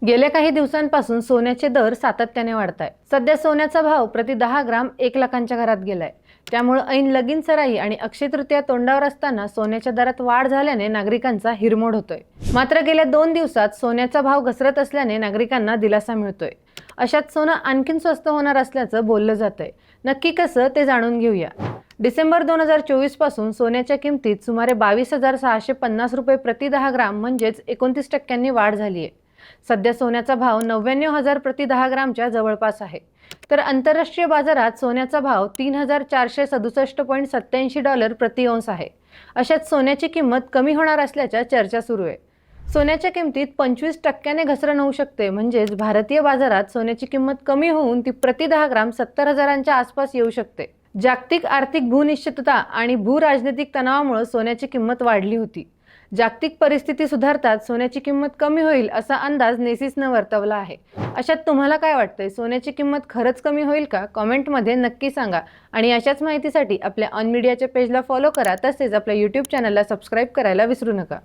गेल्या काही दिवसांपासून सोन्याचे दर सातत्याने वाढतायत। सध्या सोन्याचा भाव प्रति 10 ग्राम 1 लाखांच्या घरात गेलाय। त्यामुळे ऐन लगीन सराई आणि अक्षय तृतीया तोंडावर असताना सोन्याच्या दरात वाढ झाल्याने नागरिकांचा हिरमोड होतोय। मात्र गेल्या 2 दिवसात सोन्याचा भाव घसरत असल्याने नागरिकांना दिलासा मिळतोय। अशात सोनं आणखीन स्वस्त होणार असल्याचं बोललं जातंय। नक्की कसं ते जाणून घेऊया। डिसेंबर 2024 पासून सोन्याच्या किमतीत सुमारे 22,650 रुपये प्रति 10 ग्राम म्हणजेच 29% वाढ झाली आहे। सध्या सोन्याचा भाव 99,000 प्रति 10 ग्रामच्या जवळपास आहे। तर आंतरराष्ट्रीय बाजारात सोन्याचा भाव $3,467.87 प्रति औंस आहे। अशात सोन्याची किंमत कमी होणार असल्याच्या चर्चा सुरू आहे। सोन्याच्या किमतीत 25% घसरण होऊ शकते, म्हणजेच भारतीय बाजारात सोन्याची किंमत कमी होऊन ती प्रति 10 ग्राम 70,000च्या आसपास येऊ शकते। जागतिक आर्थिक भूनिश्चितता आणि भूराजनैतिक तणावामुळे सोन्याची किंमत वाढली होती। जागतिक परिस्थिती सुधारताच सोन्याची किंमत कमी होईल असा अंदाज नेसिसने वर्तवला आहे। अशात तुम्हाला काय वाटतंय, सोन्याची किंमत खरंच कमी होईल का? कमेंटमध्ये नक्की सांगा आणि अशाच माहितीसाठी आपल्या ऑन मीडियाच्या पेजला फॉलो करा, तसेच आपल्या YouTube चॅनलला सबस्क्राईब करायला विसरू नका।